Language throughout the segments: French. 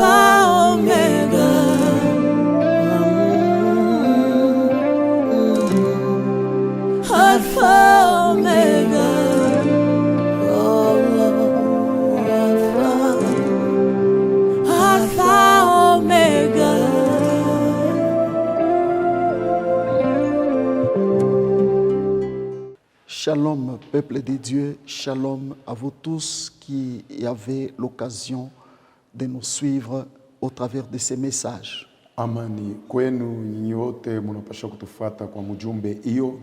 Alpha Omega. Alpha Omega. Alpha Omega. Shalom, peuple de Dieu, shalom à vous tous qui avez l'occasion de nous suivre au travers de ces messages. Amani kwenu nyinyi wote mnapaswa kutufuata kwa mjumbe hiyo.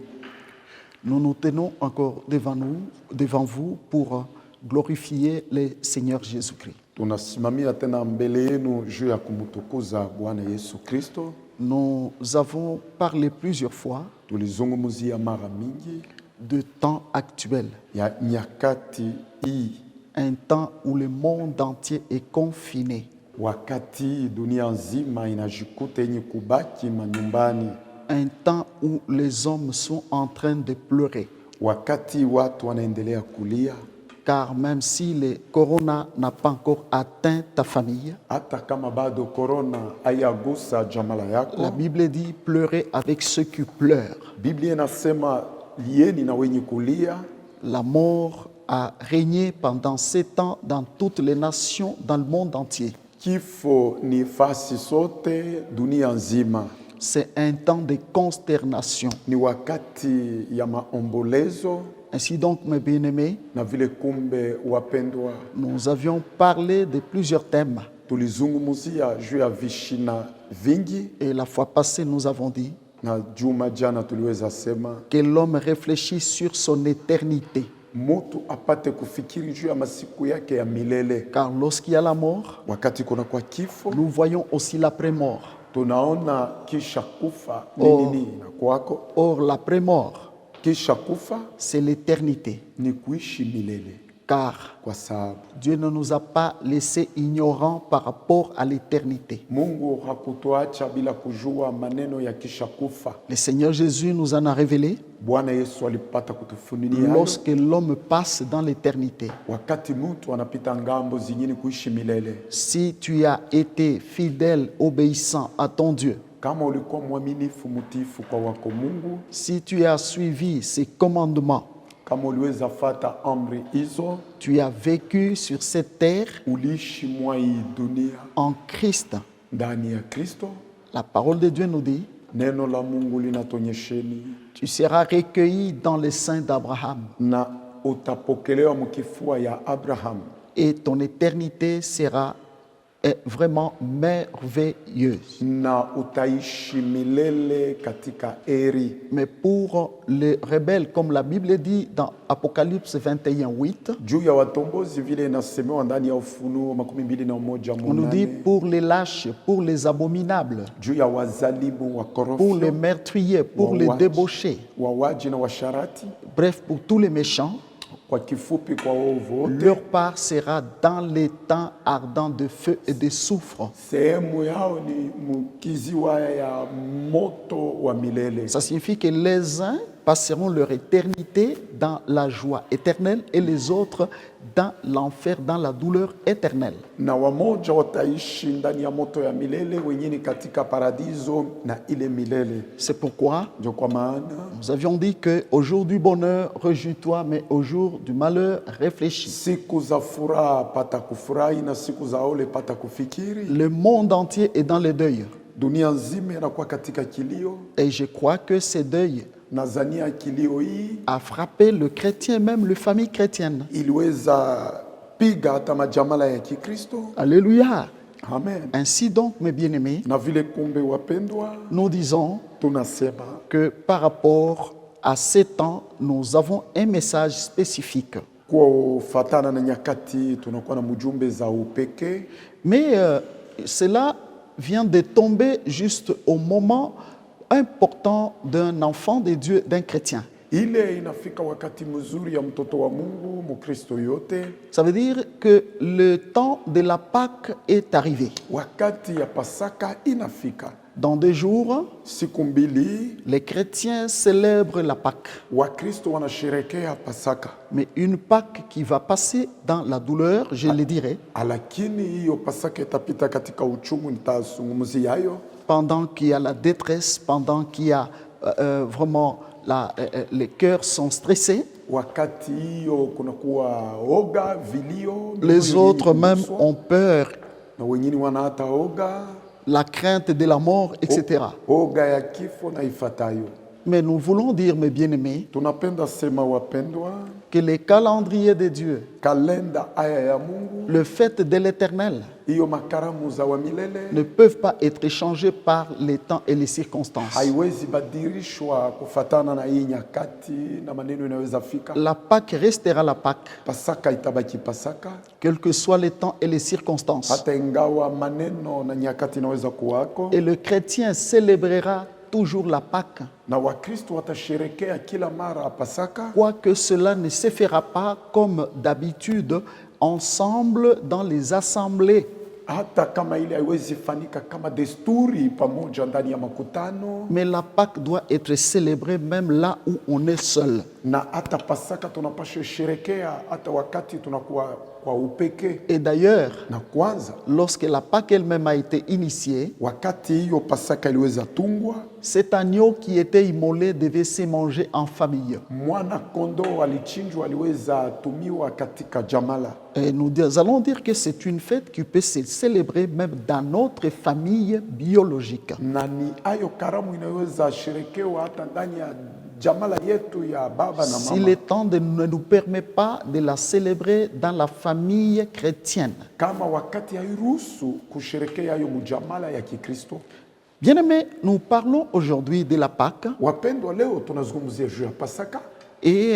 Nous nous tenons encore devant vous pour glorifier le Seigneur Jésus-Christ. Tunasimamia tena mbele yenu juu ya kumtukuza Bwana Yesu Kristo. Nous avons parlé plusieurs fois Tulizungumzia mara mingi de temps actuel, ya nyakati hii, un temps où le monde entier est confiné, wakati dunia nzima inajikuta yenye kubaki manyumbani, un temps où les hommes sont en train de pleurer. wakati watu wanaendelea kulia, Car même si le corona n'a pas encore atteint ta famille, hata kama bado corona hayagusa jamala yako, la Bible dit pleurer avec ceux qui pleurent. Biblia inasema lieni na wenye kulia. La mort a régné pendant 7 ans dans toutes les nations dans le monde entier. Kifo ni fasi sote dunia nzima. C'est un temps de consternation. Ni wakati ya maombolezo. Ainsi donc, mes bien-aimés, Na vile kumbe wapendwa, nous avions parlé de plusieurs thèmes. tulizungumzia juu ya vishina vingi, Et la fois passée, nous avons dit na juma jana tuliweza sema que l'homme réfléchit sur son éternité. mutu apate kufikiri juu ya masiku yake ya milele. Car lorsqu'il y a la mort, Wakati kuna kwa kifo, nous voyons aussi l'après-mort. tunaona kisha kufa Oh. nini na kwako. Or, l'après-mort, Kisha kufa c'est l'éternité. ni kuishi milele, Car kwa sababu Dieu ne nous a pas laissés ignorants par rapport à l'éternité. Mungu hakutuacha bila kujua maneno ya kisha kufa. Le Seigneur Jésus nous en a révélé Bwana Yesu alipata kutufunulia lorsque l'homme passe dans l'éternité. wakati mtu anapita ngambo zingine kuishi milele. Si tu as été fidèle, obéissant à ton Dieu, Kama ulikuwa mwaminifu mtiifu kwa wako Mungu, si tu as suivi ses commandements, kama uliweza fata amri hizo, tu as vécu sur cette terre uliishi mwa hii dunia en Christ. ndani ya Kristo, La parole de Dieu nous dit, neno la Mungu linatonyesheni tu seras recueilli dans le sein d'Abraham na utapokelewa mkifua ya Abraham, et ton éternité sera vraiment merveilleuse. na utaishi milele katika eri. Mais pour les rebelles, comme la Bible dit dans Apocalypse 21:8, Juu ya watombozi vile inasemewa ndani ya Ufunuo 21:8, on nous dit pour les lâches, pour les abominables, juu ya wazalimu wakorofi, pour les meurtriers, pour les débauchés, wawaji na washarati, bref, pour tous les méchants, kwa kifupi kwa waovu wote, leur part sera dans les temps ardents de feu et de soufre. sehemu yao ni mkiziwa ya moto wa milele. Ça signifie que les uns passeront leur éternité dans la joie éternelle et les autres dans l'enfer, dans la douleur éternelle. Na wamoja wataishi ndani ya moto ya milele, wengine katika paradiso na ile milele. C'est pourquoi Ndio kwa maana nous avions dit que au jour du bonheur, réjouis-toi, mais au jour du malheur, réfléchis. siku za furaha pata kufurahi na siku za ole pata kufikiri. Le monde entier est dans le deuil. Dunia nzima inakuwa katika kilio, Et je crois que ce deuil nazania kilio hii a frappé le chrétien, même les familles chrétiennes. iliweza piga hata majamala ya Kikristo. Alléluia. Amen. Ainsi donc, mes bien-aimés, Na vile kumbe wapendwa, nous disons tunasema que par rapport à ces temps, nous avons un message spécifique. kufatana na nyakati tunakuwa na mjumbe za upekee, Mais cela vient de tomber juste au moment important d'un enfant de Dieu, d'un chrétien. ile inafika wakati mzuri ya mtoto wa Mungu Mkristo yote, Ça veut dire que le temps de la Pâque est arrivé. wakati ya Pasaka inafika. Dans 2 jours, Siku mbili les chrétiens célèbrent la Pâque. Wakristo wanasherekea Pasaka, Mais une Pâque qui va passer dans la douleur, je le dirais, lakini hiyo Pasaka itapita katika uchungu, nitazungumzia hayo. pendant qu'il y a la détresse, pendant qu'il y a vraiment les cœurs sont stressés. Wakati hiyo kunakuwa oga, vilio, Les autres même ont peur, na wengine wana hata oga, la crainte de la mort, etc. oga ya kifo na ifatayo. Mais nous voulons dire, mes bien-aimés, Tunapenda sema wapendwa, que les calendriers de Dieu, kalenda aya ya Mungu, le fête de l'éternel, hiyo makaramu za wa milele ne peuvent pas être changés par les temps et les circonstances. haiwezi badirishwa kufatana na hii nyakati na maneno inaweza fika. La Pâque restera la Pâque, Pasaka itabaki Pasaka, quels que soient les temps et les circonstances. hata ingawa maneno na nyakati inaweza kuwako, Et le chrétien célébrera toujours la Pâque, na Wakristo watasherekea kila mara Pasaka, quoique cela ne se fera pas comme d'habitude ensemble dans les assemblées. hata kama ile haiwezi fanika kama desturi pamoja ndani ya makutano. Mais la Pâque doit être célébrée même là où on est seul. Na hata Pasaka tunapaswa sherekea hata wakati tunakuwa kwa upeke. Et d'ailleurs, Na kwanza lorsque la Pâque elle-même a été initiée, wakati hiyo Pasaka iliweza tungwa, cet agneau qui était immolé devait se manger en famille. mwana kondoo alichinjwa, aliweza tumiwa katika jamala. Et nous allons dire que c'est une fête qui peut se célébrer même dans notre famille biologique. Na ni ayo karamu inaweza sherekewa hata ndani ya jamala yetu ya baba na Si mama. le temps ne nous permet pas de la célébrer dans la famille chrétienne. Kama wakati hairuhusu kusherekea ayo mujamala ya Kikristo. Bien-aimés, nous parlons aujourd'hui de la Pâque Wapendwa, leo tunazungumzia juu ya Pasaka, et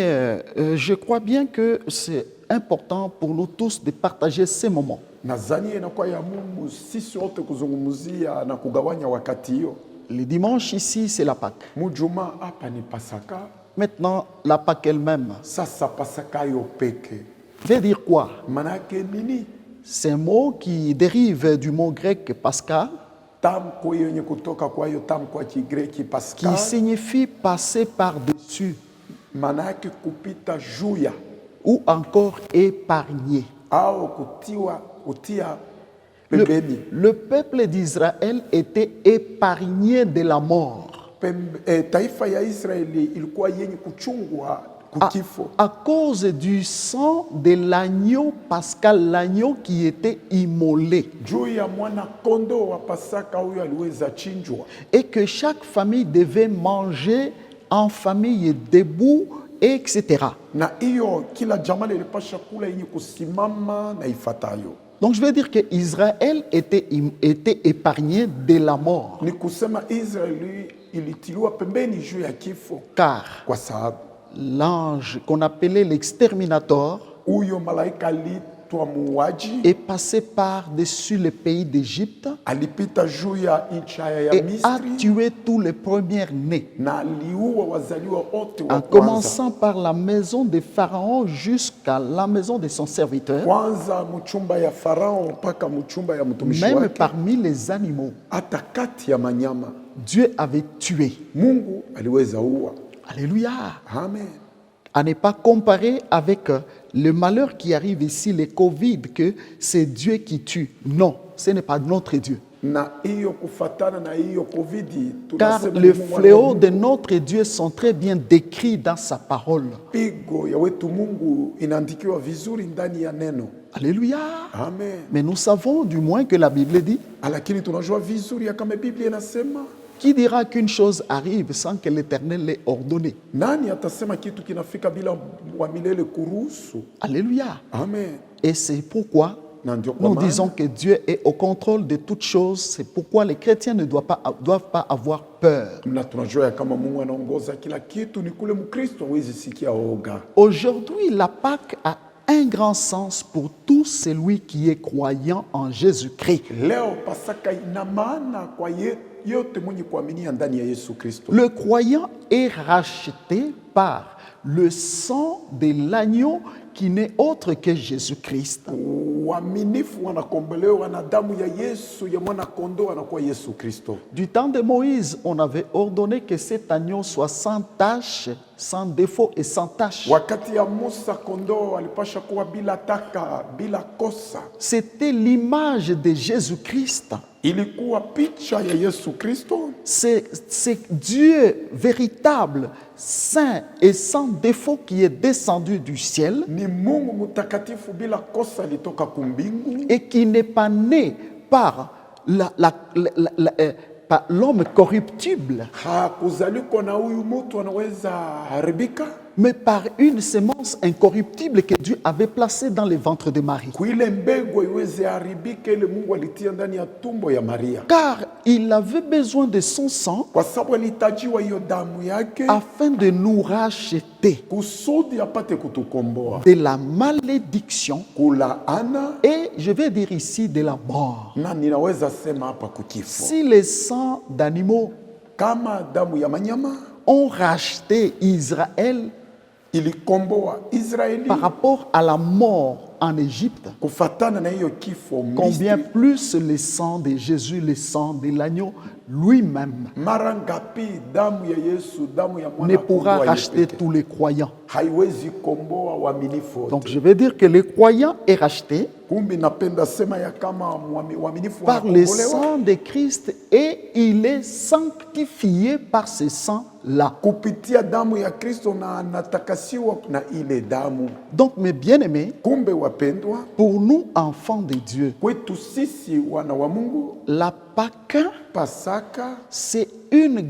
je crois bien que c'est important pour nous tous de partager ces moments. nadhani inakuwa ya Mungu sisi wote kuzungumzia na kugawanya wakati hiyo. Le dimanche ici, c'est la Pâque. Mujuma hapa ni Pasaka. Maintenant, la Pâque elle-même Sasa Pasaka yo peke veut dire quoi? manake nini? C'est un mot qui dérive du mot grec Pascha, Tamko yenye kutoka kwa hiyo tamko ya Kigreki qui Pascal, signifie passer par-dessus manake kupita juya ou encore épargner. au kutia pembeni. Le peuple d'Israël était épargné de la mort Taifa ya Israeli ilikuwa yenye kuchungwa kukifo à cause du sang de l'agneau pascal, l'agneau qui était immolé, juu ya mwana kondo wa Pasaka huyo aliweza chinjwa, et que chaque famille devait manger en famille debout, etc. na hiyo kila jamaa ilipasha kula yenye kusimama na ifatayo. Donc je veux dire que Israël était épargné de la mort, Ni kusema Israeli ilitiliwa pembeni juu ya kifo, car kwa sababu l'ange qu'on appelait l'exterminator huyo malaika aliitwa muuaji, est passé par-dessus le pays d'Égypte alipita juu ya nchi ya et a Misri tué tous les premiers-nés, na aliua wazaliwa wote wa en kwanza, commençant par la maison de Pharaon jusqu'à la maison de son serviteur, kwanza mchumba ya Farao mpaka mchumba ya mtumishi même wake, parmi les animaux. hata kati ya manyama Dieu avait tué. Mungu aliweza ua. Alléluia. Amen. À ne pas comparer avec le malheur qui arrive ici, le Covid, que c'est Dieu qui tue. Non, ce n'est pas notre Dieu. Na hiyo kufatana na hiyo COVID, Car tunasema les Mungu fléaux ana de notre Dieu sont très bien décrits dans sa parole. pigo ya wetu Mungu inaandikiwa vizuri ndani ya neno. Alléluia. Amen. Mais nous savons du moins que la Bible dit, Lakini tunajua vizuri ya kama Biblia inasema, qui dira qu'une chose arrive sans que l'Éternel l'ait ordonné? nani atasema kitu kinafika bila wa milele kuruhusu? Alléluia. Amen. Et c'est pourquoi Na ndio kwa nous maana disons que Dieu est au contrôle de toutes choses. C'est pourquoi les chrétiens ne doivent pas avoir peur. na tunajua ya kama Mungu anaongoza kila kitu, ni kule Mkristo hawezi sikia oga. Aujourd'hui, la Pâque a un grand sens pour tout celui qui est croyant en Jésus-Christ. Leo Pasaka ina maana kwa yote mwenye kuaminia ndani ya Yesu Kristo. Le croyant est racheté par le sang de l'agneau qui n'est autre que Jésus-Christ. Waaminifu wanakombolewa na damu ya Yesu, ya mwana kondoo anakuwa Yesu Kristo. Du temps de Moïse, on avait ordonné que cet agneau soit sans tache, sans défaut et sans tache. Wakati ya Musa kondoo alipasha kuwa bila taka, bila kosa. C'était l'image de Jésus-Christ. Ilikuwa picha ya Yesu Kristo. C'est Dieu véritable, saint et sans défaut qui est descendu du ciel Ni Mungu mutakatifu bila kosa alitoka kumbingu. et qui n'est pas né par par l'homme corruptible, Hakuzaliko na huyu mtu anaweza haribika. mais par une semence incorruptible que Dieu avait placée dans le ventre de Marie. Kuile mbegu iweze haribika ile Mungu alitia ndani ya tumbo ya Maria. Car il avait besoin de son sang Kwa sababu alitajiwa hiyo damu yake afin de nous racheter kusudi apate kutukomboa de la malédiction kulaana, et, je vais dire ici, de la mort. na ninaweza sema hapa kukifo. Si les sangs d'animaux Kama damu ya manyama ont racheté Israël ilikomboa Israeli par rapport à la mort en Égypte, kufatana na hiyo kifo combien Misri, plus le sang de Jésus, le sang de l'agneau lui-même mara ngapi damu ya Yesu, damu ya ne mwana pourra kondoo racheter yepeke tous les croyants. haiwezi komboa waaminifu wote. Donc je vais dire que le croyant est racheté Kumbi napenda sema ya kama waaminifu par le wanakombolewa sang de Christ et il est sanctifié par ce sang-là. kupitia damu ya Kristo na anatakasiwa na ile damu. Donc mes bien-aimés, Kumbe wapendwa, pour nous enfants de Dieu, kwetu sisi wana wa Mungu, la Pâque, Pasaka c'est une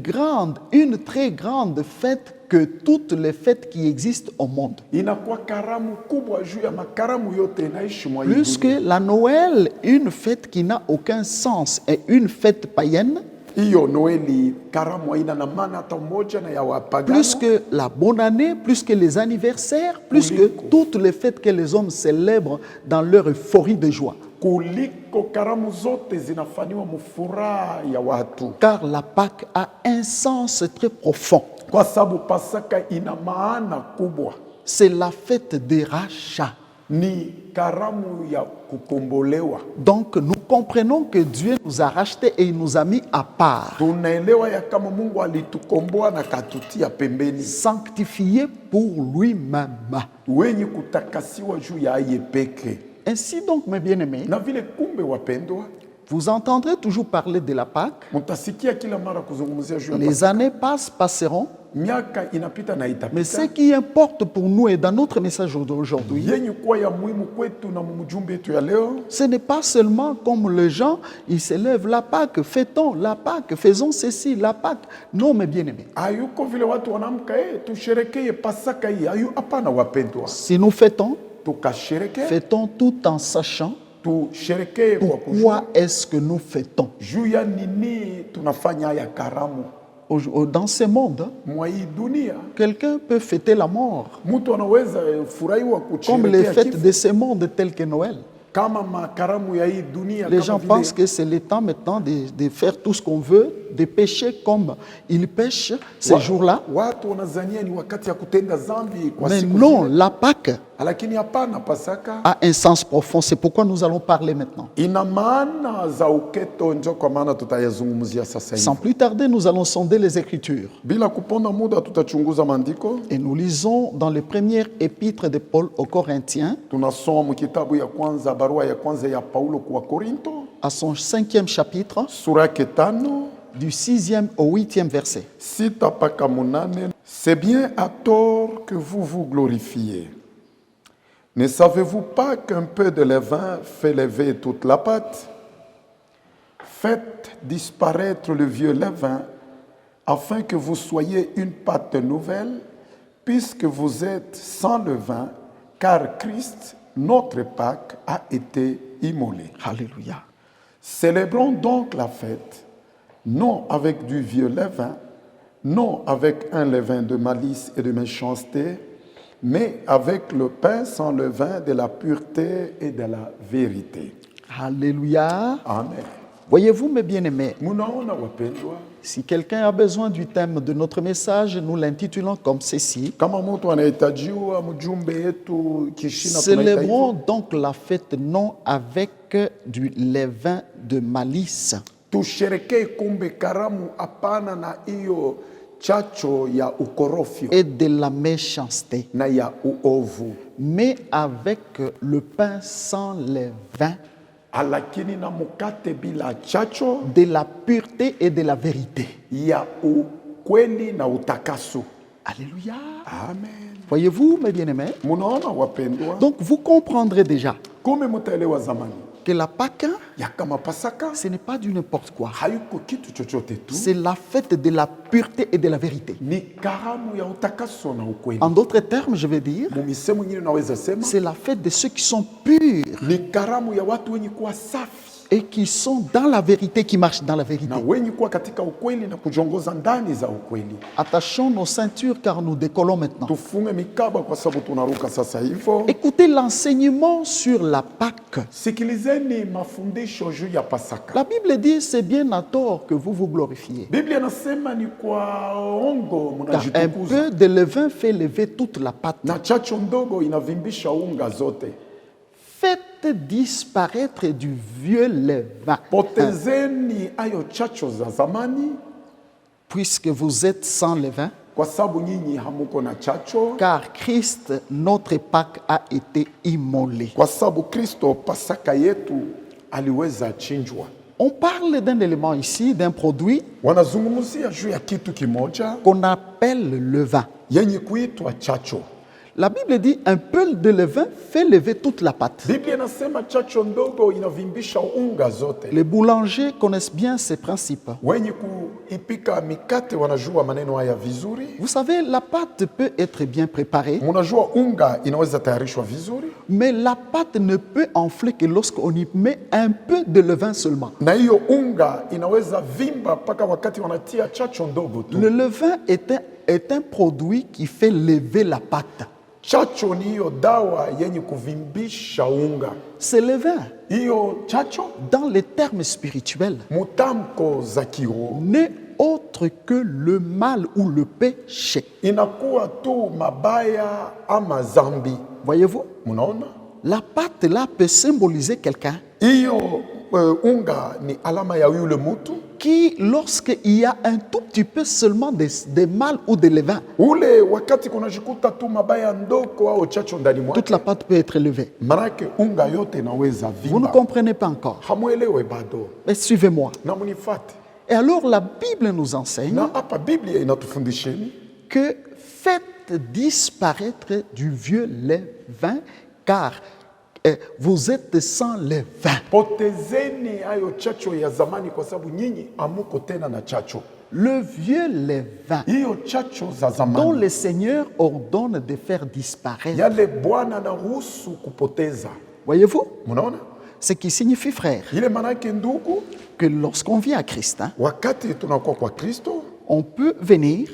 très grande fête que toutes les fêtes qui existent au monde. inakuwa karamu kubwa juu ya makaramu yote inaishi mwa hii Plus dunia. que la Noël, une fête qui n'a aucun sens, et une fête païenne, Hiyo Noeli karamu haina na maana hata moja na ya wapagano. plus que la bonne année, plus que les anniversaires, plus que toutes les fêtes que les hommes célèbrent dans leur euphorie de joie. Kuliko karamu zote zinafanywa mfuraha ya watu, Car la Pâque a un sens très profond. kwa sababu Pasaka ina maana kubwa. C'est la fête des rachats. Ni karamu ya kukombolewa. Donc nous comprenons que Dieu nous a rachetés et il nous a mis à part, Tunaelewa ya kama Mungu alitukomboa na katutia pembeni, sanctifiés pour lui-même. wenye kutakasiwa juu ya yeye peke. Ainsi donc, mes bien-aimés, Na vile kumbe, wapendwa, vous entendrez toujours parler de la Pâque. mutasikia kila mara kuzungumzia juu ya Les Pasaka. années passent, passeront, Miaka inapita na mais ce itapita. qui importe pour nous et dans notre message d'aujourd'hui, Yenye kuwa ya muhimu kwetu na mjumbe yetu ya leo, ce n'est pas seulement comme les gens, ils s'élèvent la Pâque, fêtons la Pâque, faisons ceci, la Pâque. Non, mes bien-aimés, hayuko vile watu wanamka tusherekee Pasaka hii. Hapana wapendwa, si nous fêtons, tukasherekee, fêtons tout en sachant tusherekee kwa kujua pourquoi est-ce que nous fêtons. juu ya nini tunafanya haya karamu Dans ce monde, mwa hii dunia. quelqu'un peut fêter la mort, Mtu anaweza furahiwa comme les kusherekea fêtes kifo de ce monde telles que Noël. kama makaramu ya hii dunia. Les kama gens vile pensent que c'est le temps maintenant de faire tout ce qu'on veut, de pécher comme ils pêchent ces jours-là. watu wanazania ni wakati ya kutenda dhambi kwa Mais siku non, zile. la Pâque Lakini hapana, Pasaka a un sens profond. C'est pourquoi nous allons parler maintenant. ina maana za uketo, njo kwa maana tutayazungumzia sasa hivi. Sans plus tarder, nous allons sonder les Écritures. Bila kuponda muda, tutachunguza maandiko. Et nous lisons dans le premier épître de Paul aux Corinthiens, Tunasoma kitabu ya kwanza, barua ya kwanza ya Paulo kwa Korinto, à son 5e chapitre, sura yake 5 du 6e au 8e verset. sita mpaka munane. C'est bien à tort que vous vous glorifiez. Ne savez-vous pas qu'un peu de levain fait lever toute la pâte? Faites disparaître le vieux levain, afin que vous soyez une pâte nouvelle, puisque vous êtes sans levain, car Christ, notre Pâque, a été immolé. Alléluia. Célébrons donc la fête, non avec du vieux levain, non avec un levain de malice et de méchanceté, mais avec le pain sans levain de la pureté et de la vérité. Alléluia. Amen. Voyez-vous, mes bien-aimés, Munaona wapendwa, si quelqu'un a besoin du thème de notre message, nous l'intitulons comme ceci. kama mtu anahitajiwa mjumbe yetu kishina tunaita Célébrons hivyo, donc la fête non avec du levain de malice, tusherekee kumbe karamu hapana na hiyo chacho ya ukorofyo et de la méchanceté, na ya uovu, mais avec le pain sans levain, lakini na mukate bila chacho de la pureté et de la vérité. ya ukweli na utakaso. Alléluia. Amen. Voyez-vous, mes bien-aimés? Munaona wapendwa, Donc, vous comprendrez déjà kumbe mutaelewa zamani que la Pâque, ya kama Pasaka ce n'est pas du n'importe quoi. hayuko kitu chochote tu, C'est la fête de la pureté et de la vérité. ni karamu ya utakaso na ukweli. En d'autres termes, je vais dire, Mumisemo nyingine naweza sema c'est la fête de ceux qui sont purs ni karamu ya watu wenye kuwa safi et qui sont dans la vérité, qui marchent dans la vérité. na wenye kuwa katika ukweli na kujongoza ndani za ukweli. Attachons nos ceintures car nous décollons maintenant. Tufunge mikaba kwa sababu tunaruka sasa hivyo. Écoutez l'enseignement sur la Pâque. Sikilizeni mafundisho juu ya Pasaka. La Bible dit, c'est bien à tort que vous vous glorifiez. Biblia inasema ni kwa ongo Car un mnajitukuza, peu de levain fait lever toute la pâte. na chacho ndogo inavimbisha unga zote. Faites disparaître du vieux levain, Potezeni ayo chacho za zamani, puisque vous êtes sans levain, kwa sababu nyinyi hamuko na chacho, car Christ, notre Pâque, a été immolé. kwa sababu Kristo Pasaka yetu aliweza chinjwa. On parle d'un élément ici, d'un produit Wanazungumzia juu ya kitu kimoja qu'on appelle levain. yenye kuitwa chacho. La Bible dit un peu de levain fait lever toute la pâte. Biblia inasema chacho ndogo inavimbisha unga zote. Les boulangers connaissent bien ces principes. Wenye kuipika mikate wanajua maneno haya vizuri. Vous savez, la pâte peut être bien préparée, Munajua unga inaweza tayarishwa vizuri, mais la pâte ne peut enfler que lorsqu'on y met un peu de levain seulement. na hiyo unga inaweza vimba mpaka wakati wanatia chacho ndogo tu. Le levain est un produit qui fait lever la pâte. Chacho ni hiyo dawa yenye kuvimbisha unga. Ce levain, Hiyo chacho dans les termes spirituels, mutamko za kiroho n'est autre que le mal ou le péché. inakuwa tu mabaya ama zambi. Voyez-vous, Munaona la pâte là peut symboliser quelqu'un hiyo unga ni alama ya yule mutu qui, lorsqu'il y a un tout petit peu seulement de mal ou de levain, ule, wakati kunajikuta tu mabaya ndoko au chacho ndani mwake, toute la pâte peut être levée. manake unga yote inaweza Vous ne vimba. comprenez pas encore. Hamuelewe bado, Mais suivez-moi. na munifate. Et alors la Bible nous enseigne Na hapa Biblia inatufundisheni que faites disparaître du vieux levain, car vous êtes sans levain. potezeni ayo chacho ya zamani, kwa sababu nyinyi amuko tena na chacho. Le vieux levain Hiyo chacho za dont zamani le Seigneur ordonne de faire disparaître. yale Bwana na ruhusu kupoteza. Voyez-vous, Munaona ce qui signifie, frère, ile manake ndugu, que lorsqu'on vient à Christ, hein, wakati tunakuwa kwa Kristo on peut venir,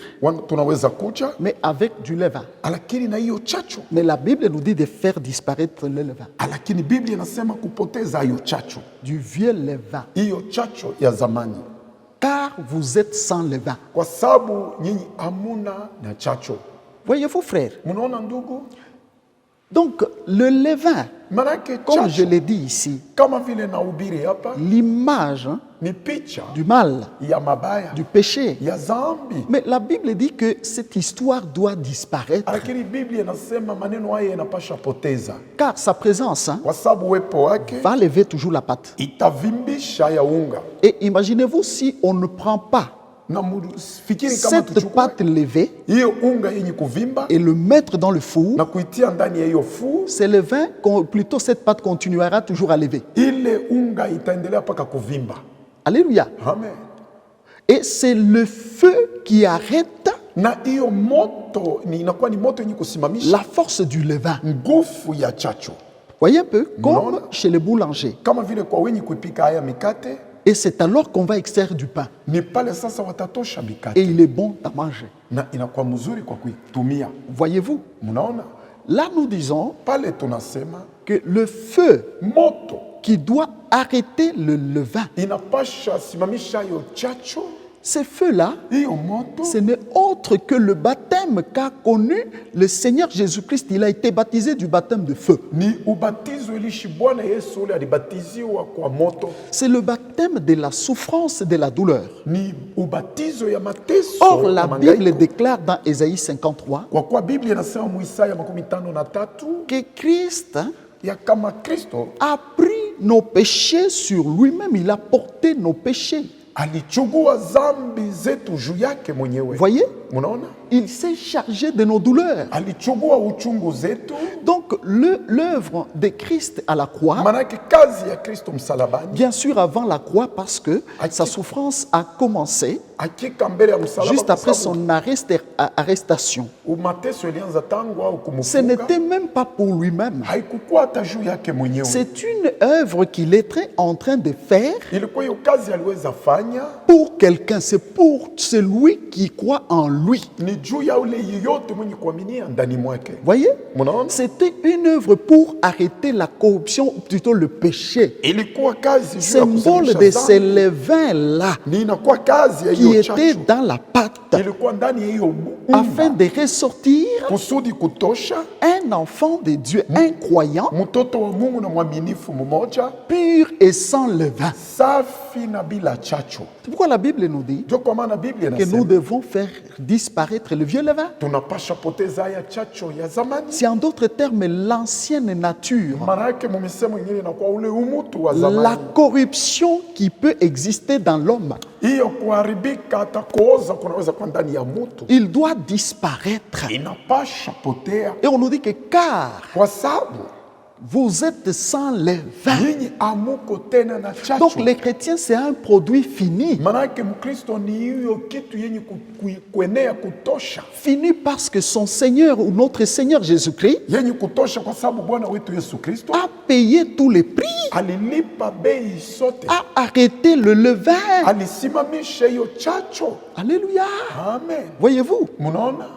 tunaweza kuja, mais avec du levain. lakini na hiyo chacho. Mais la Bible nous dit de faire disparaître le levain, Lakini Biblia inasema kupoteza hiyo chacho, du vieux levain, hiyo chacho ya zamani, car vous êtes sans levain. kwa sababu nyinyi amuna na chacho. Voyez-vous, frère, Munaona ndugu, donc le levain, manake comme je chacho l'ai dit ici, kama vile nahubiri hapa l'image hein, ni picha du mal, ya mabaya du péché. ya zambi. Mais la Bible dit que cette histoire doit disparaître, Lakini Biblia inasema maneno haya yanapasha poteza, car sa présence hein, kwa sababu uwepo wake va lever toujours la pâte. itavimbisha ya unga. Et imaginez-vous si on ne prend pas Na fikiri kama cette tuchukue pâte levée hiyo unga yenye kuvimba et le mettre dans le four, na kuitia ndani ya hiyo four, c'est le vin, plutôt cette pâte continuera toujours à lever. ile unga itaendelea mpaka kuvimba. Alléluia. Amen. Et c'est le feu qui arrête Na hiyo moto inakuwa ni moto yenye kusimamisha la force du levain. nguvu ya chacho, Voyez un peu, comme Non. chez les boulangers. kama vile kwa wenye kuipika haya mikate. Et c'est alors qu'on va extraire du pain. Ni pale sasa watatosha Et mikate il est bon à manger. na inakuwa mzuri kwa kuitumia. Voyez-vous, Mnaona là nous disons pale tunasema que le feu moto qui doit arrêter le levain. inapasha simamisha hiyo chachu, Ces feux-là, hiyo moto ce n'est autre que le baptême qu'a connu le Seigneur Jésus-Christ. Il a été baptisé du baptême de feu. ni ubatizo ilishi Bwana Yesu ule alibatiziwa kwa moto, C'est le baptême de la souffrance et de la douleur. ni ubatizo ya mateso Or, la na mangaiko. Bible déclare dans Ésaïe 53 Kwa kuwa Biblia inasema mu Isaya 53 que Christ ya kama Kristo a pris nos péchés sur lui-même. Il a porté nos péchés. alichukua zambi zetu juu yake mwenyewe. Voyez, Munaona, il s'est chargé de nos douleurs. alichukua uchungu zetu. Donc, l'œuvre de Christ à la croix, Manake kazi ya Kristo msalabani, bien sûr avant la croix, parce que sa souffrance a commencé hakika mbele ya msalaba, juste kwa après sababu son arrestation. umateso ilianza tangu au Ce kumufunga, n'était même pas pour lui-même. haikukuwa hata juu yake mwenyewe. C'est une œuvre qu'il était en train de faire Ilikuwa hiyo kazi aliweza fanya pour quelqu'un. C'est pour celui qui croit en lui. ni juu ya ule yeyote mwenye kuaminia ndani mwake. Voyez? Munaona, C'était une œuvre pour arrêter la corruption, ou plutôt le péché. ilikuwa kazi juu ya Symbole kusemesha de ces dhambi. levains-là Ni inakuwa kazi ya qui hiyo étaient chachu, dans la pâte ilikuwa ndani ya hiyo afin unga, de ressortir kusudi kutosha un enfant de Dieu, un croyant mtoto wa Mungu na mwaminifu mmoja, pur et sans levain. safi na bila chachu. C'est pourquoi la Bible nous dit Ndio kwa maana Biblia que nous inasema devons faire disparaître le vieux levain. tunapasha poteza haya chachu ya zamani. C'est en d'autres termes l'ancienne nature, Maana yake mu misemo ingine inakuwa ule umutu wa la zamani, corruption qui peut exister dans l'homme. hiyo kuharibika hata kuoza kunaweza kuwa ndani ya mutu, Il doit disparaître. inapasha potea, Et on nous dit que car kwa sababu vous êtes sans levain. nyinyi amuko tena na Donc chachu. les chrétiens, c'est un produit fini. Maana yake Mkristo ni hiyo kitu yenye kuenea kutosha, Fini parce que son Seigneur ou notre Seigneur Jésus-Christ yenye kutosha kwa sababu Bwana wetu Yesu Kristo a payé tous les prix, alilipa bei sote, a arrêté le levain. alisimamisha hiyo chacho. Alléluia. Amen. Voyez-vous, Munaona,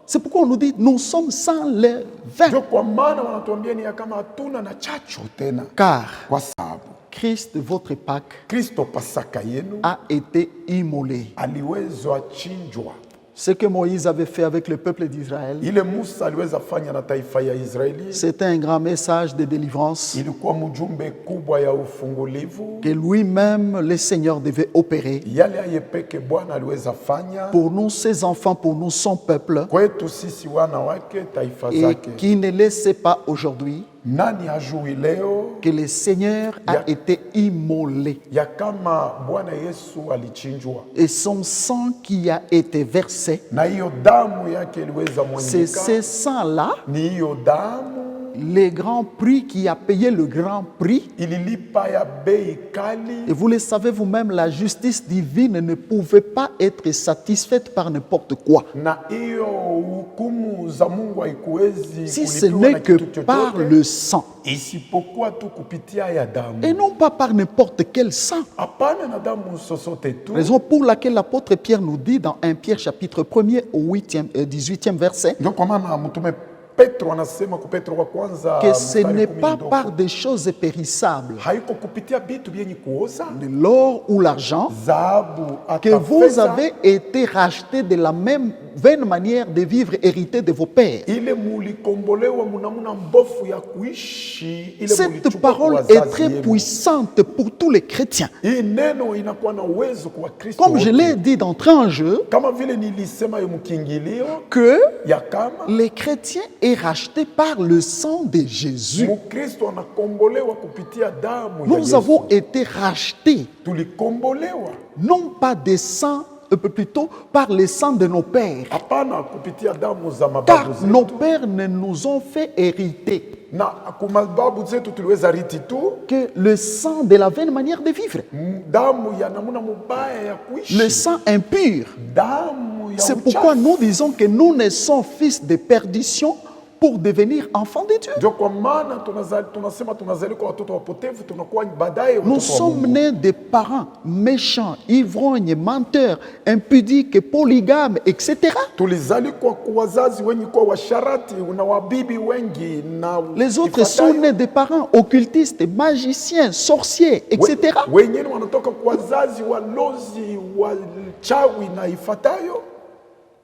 c'est pourquoi on nous dit nous sommes sans levain. ndio kwa maana wanatuambia ni ya kama hatuna na chacho tena, Car kwa sababu Christ, votre Pâque, Kristo Pasaka yenu a été immolé. aliwezwa chinjwa. Ce que Moïse avait fait avec le peuple d'Israël, Ile Musa aliweza fanya na taifa ya Israeli c'était un grand message de délivrance ilikuwa mjumbe kubwa ya ufungulivu, que lui-même, le Seigneur, devait opérer yale ayepeke Bwana aliweza fanya pour nous, ses enfants, pour nous, son peuple, kwetu sisi wana wake, taifa et zake. qui ne laissait pas aujourd'hui Nani hajui leo que le Seigneur a été immolé ya kama Bwana Yesu alichinjwa et son sang qui a été versé, na hiyo damu yake iliweza c'est mwanyika, ce sang-là, ni hiyo damu le grand prix qui a payé le grand prix. ililipa ya bei kali, Et vous le savez vous-même, la justice divine ne pouvait pas être satisfaite par n'importe quoi. na hiyo hukumu za Mungu haikuwezi Si ce kulipiwa n'est na que kitu par chochote le sang, isipokuwa tu kupitia ya damu, et non pas par n'importe quel sang. hapana na damu sosote tu. Raison pour laquelle l'apôtre Pierre nous dit dans 1 Pierre chapitre 1er au 18e verset Ndio kwa maana mtume Petro anasema kwa Petro wa kwanza que ce mstari n'est 10 pas ndogo, par des choses périssables, haiko kupitia vitu vyenye kuoza, de l'or ou l'argent, dhahabu que hata vous fedha, avez été rachetés de la même vaine manière de vivre hérité de vos pères. ile mulikombolewa munamuna mbofu ya kuishi, ile Cette mulichukua parole kwa est wazazi très yenu. puissante pour tous les chrétiens. Hii neno inakuwa na uwezo kwa Kristo Comme je wote. l'ai dit d'entrée en jeu, Kama vile nilisema yo mkingilio que ya kama les chrétiens est racheté par le sang de Jésus. Mkristo anakombolewa kupitia damu ya Nous Yesu. avons été rachetés, Tulikombolewa non pas des sangs, plutôt par le sang de nos pères. hapana kupitia damu za Car mababu nos zetu, pères ne nous ont fait hériter na kumababu zetu tuliweza riti tu que le sang de la vaine manière de vivre, damu ya namuna mubaya ya kuishi, le sang impur. damu ya C'est pourquoi uchafu. nous disons que nous ne sommes fils de perdition, pour devenir enfants de Dieu. Ndio kwa maana tunasema tunazaliwa kwa watoto wapotevu, tunakuwa baadaye Nous watoto wa sommes Mungu. nés de parents méchants, ivrognes, menteurs, impudiques, polygames, etc. Tulizalikwa kwa wazazi wenye kuwa washarati na wabibi wengi na Les autres sont nés de parents occultistes, magiciens, sorciers, etc. Wengine wanatoka kwa wazazi walozi, wachawi na ifatayo.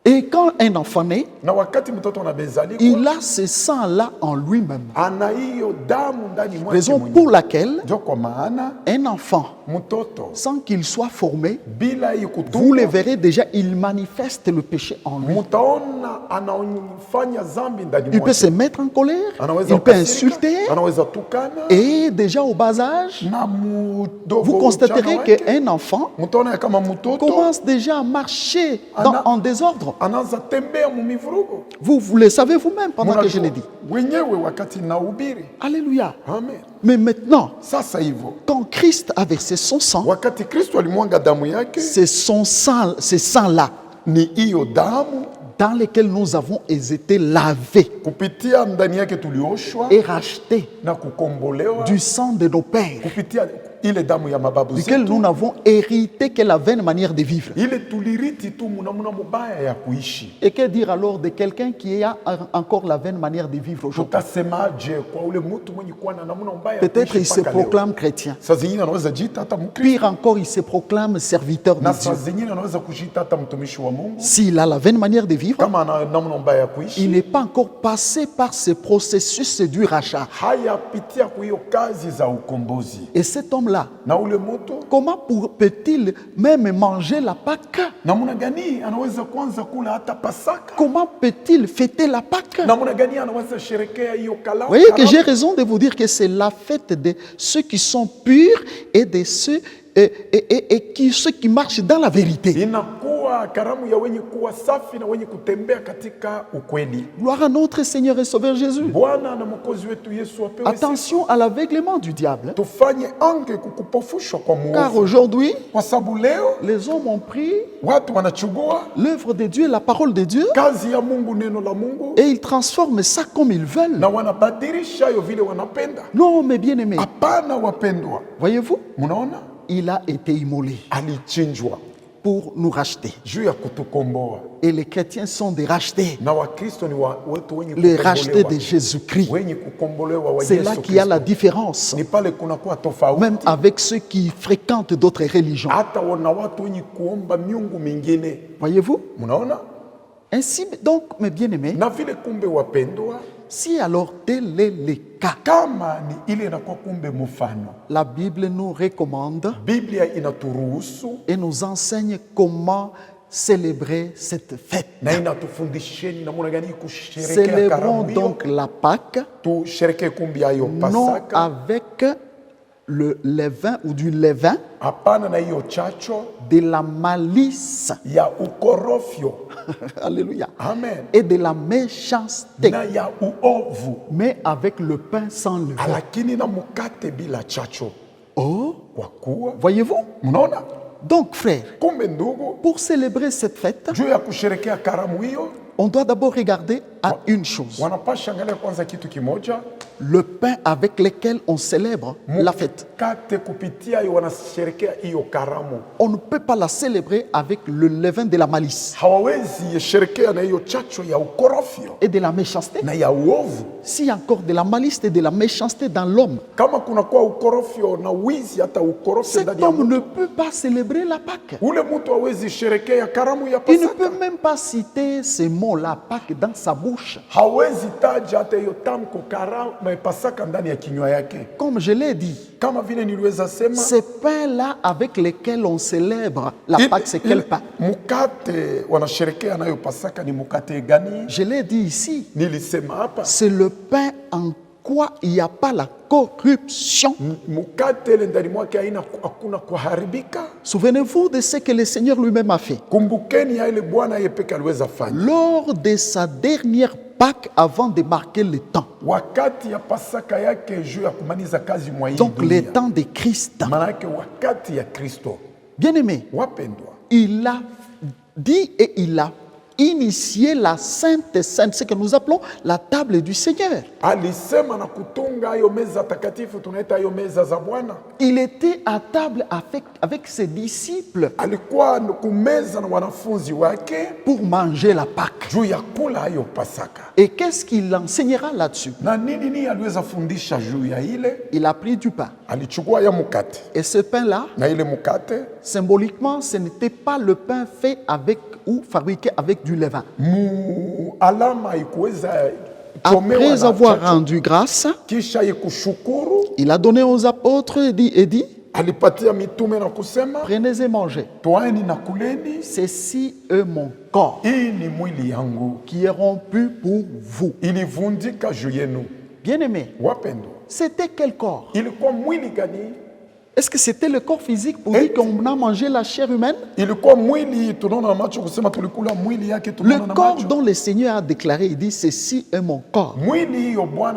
Et quand un enfant naît, Na wakati mtoto anabezalikwa, il a ce sang-là en lui-même. ana hiyo damu ndani mwake Raison mwenyewe. pour laquelle Ndio kwa maana un enfant, mtoto sans qu'il soit formé, bila hii vous le kutumwa, verrez déjà, il manifeste le péché en lui. mtaona anafanya dhambi ndani Il peut mwake. se mettre en colère, Anaweza il peut kukasirika, insulter, anaweza tukana, et déjà au bas âge, na mdogo vous constaterez uchana wake, qu'un enfant mtaona kama mtoto commence déjà à marcher en désordre. anaanza tembea mumivurugo. Vous le savez vous-même pendant que je l'ai dit. Wenyewe wakati nahubiri. Alléluia. Amen. Mais maintenant, Sasa hivyo, quand Christ a versé son sang, wakati Kristo alimwanga damu yake, c'est son sang, ce sang-là, ni hiyo damu dans lequel nous avons été lavés kupitia ndani yake tulioshwa et rachetés na kukombolewa du sang de nos pères, kupitia ile damu ya mababu duquel zetu. nous n'avons hérité que la vaine manière de vivre. Ile tuliriti tu munamuna mubaya ya kuishi. Et que dire alors de quelqu'un qui a encore la vaine manière de vivre aujourd'hui? Tutasemaje kwa ule mtu mwenye kuwa na namuna mbaya ya Peut-être kuishi il se mpaka leo? proclame chrétien. Saa zingine anaweza jiita hata Mkristo, Pire encore, il se proclame serviteur de na saa Dieu. zingine anaweza kujiita hata mtumishi wa Mungu. S'il a la vaine manière de vivre, Kama ana namuna mbaya ya il kuishi, n'est pas encore passé par ce processus du rachat. hayapitia kwa hiyo kazi za ukombozi. Et cet homme-là, Na ule mtu comment peut-il même manger la Pâque? namuna gani anaweza kwanza kula hata Pasaka? Comment peut-il fêter la Pâque? Namuna gani anaweza sherekea hiyo kala? Vous voyez que j'ai raison de vous dire que c'est la fête de ceux qui sont purs et de ceux, ceux qui marchent dans la vérité. Inakuwa karamu ya wenye kuwa safi na wenye kutembea katika ukweli. Gloire à notre Seigneur et Sauveur Jésus. Bwana na Mwokozi wetu Yesu apewe sifa. Attention à l'aveuglement du diable. Tufanye ange kukupofushwa kwa Car muovu, aujourd'hui, kwa sababu leo les hommes ont pris watu wanachugua l'œuvre de Dieu, la parole de Dieu, kazi ya Mungu, neno la Mungu, et ils transforment ça comme ils veulent. na wanabadilisha yo vile wanapenda. Non, mes bien-aimés, Hapana wapendwa, voyez-vous, munaona il a été immolé alichinjwa pour nous racheter. juu ya kutukomboa, Et les chrétiens sont des rachetés, na Wakristo ni watu wenye les rachetés de kukombolewa, Jésus-Christ. wenye kukombolewa wa C'est là Yesu qu'il y a la Kristo. différence, Ni pale kunakuwa tofauti, même avec ceux qui fréquentent d'autres religions. hata wana watu wenye kuomba miungu mingine. Voyez-vous? Munaona, Ainsi, donc, mes bien-aimés, na vile kumbe wapendwa, si alors tel est le cas, kama ni ile inakuwa kumbe mfano, la Bible nous recommande Biblia inaturuhusu et nous enseigne comment célébrer cette fête. na inatufundisheni namna gani kusherekea Célébrons karamu hiyo. donc la Pâque, Tusherekee kumbi ya hiyo non Pasaka, avec le levain ou du levain hapana na hiyo chacho de la malice, ya ukorofyo, alléluia, amen, et de la méchanceté, na ya uovu, mais avec le pain sans levain. lakini na mukate bila chacho. Oh, Kwa kuwa voyez-vous? mnaona, Donc, frères, kumbe ndugu, pour célébrer cette fête, juu ya kusherekea karamu hiyo on doit d'abord regarder à une chose, wanapasha angalia kwanza kitu kimoja, le pain avec lequel on célèbre la fête. mukate kupitia hiyo wanasherekea hiyo karamu. On ne peut pas la célébrer avec le levain de la malice Hawawezi yesherekea na hiyo chacho ya ukorofyo et de la méchanceté. na ya uovu. S'il y a encore de la malice et de la méchanceté dans l'homme, Kama kunakuwa ukorofyo na wizi, hata ukorofyo cet ndani ya homme mtu, ne peut pas célébrer la Pâque. ule mtu hawezi sherekea karamu ya Il ne Pasaka. peut même pas citer ces mots, la Pâque, dans sa bouche. Hawezi taja hata hiyo tamko karamu ya Pasaka ndani ya kinywa yake. Comme je l'ai dit, Kama vile niliweza sema, ces pains-là avec lesquels on célèbre la ile- Pâque, c'est quel ile pain? mukate wanasherekea nayo Pasaka ni mukate gani? Je l'ai dit ici, Nilisema hapa, c'est le pain en quoi il n'y a pas la corruption. mukate ile ndani mwake hakuna kuharibika. Souvenez-vous de ce que le Seigneur lui-même a fait. Kumbukeni ya ile Bwana yeye peke aliweza fanya Lors de sa dernière Pâque, avant de marquer le temps, wakati ya Pasaka yake juu ya kumaliza kazi mwa hii donc le dunia. temps de Christ. Maana yake wakati ya Kristo, Bien-aimé, wapendwa, il a dit et il a initié la Sainte Sainte, ce que nous appelons la table du Seigneur. alisema na kutunga hayo meza takatifu, tunaita hayo meza za Bwana. Il était à table avec ses disciples Alikuwa kumeza na wanafunzi wake pour manger la Pâque. juu ya kula hayo Pasaka. Et qu'est-ce qu'il enseignera là-dessus? Na nini aliweza fundisha juu ya ile? Il a pris du pain. Alichukua ya mkate, Et ce pain-là, na ile mkate symboliquement, ce n'était pas le pain fait avec ou fabriqué avec du levain. alama haikuweza chomewa Après na avoir chachu. rendu grâce, Kisha kushukuru, il a donné aux apôtres et dit, alipatia mitume na kusema, prenez et mangez. toaeni na kuleni, Ceci est mon corps hii ni mwili yangu qui est rompu pour vous. ilivundika juu yenu. Bien-aimés, Wapendwa, c'était quel corps? ilikuwa mwili gani? Est-ce que c'était le corps physique pour dire qu'on a mangé la chair humaine? Ilikuwa mwili tunaona na macho, kusema tulikula mwili yake Le tunaona na corps macho. dont le Seigneur a déclaré, il dit, ceci est mon corps. Mwili hiyo Bwana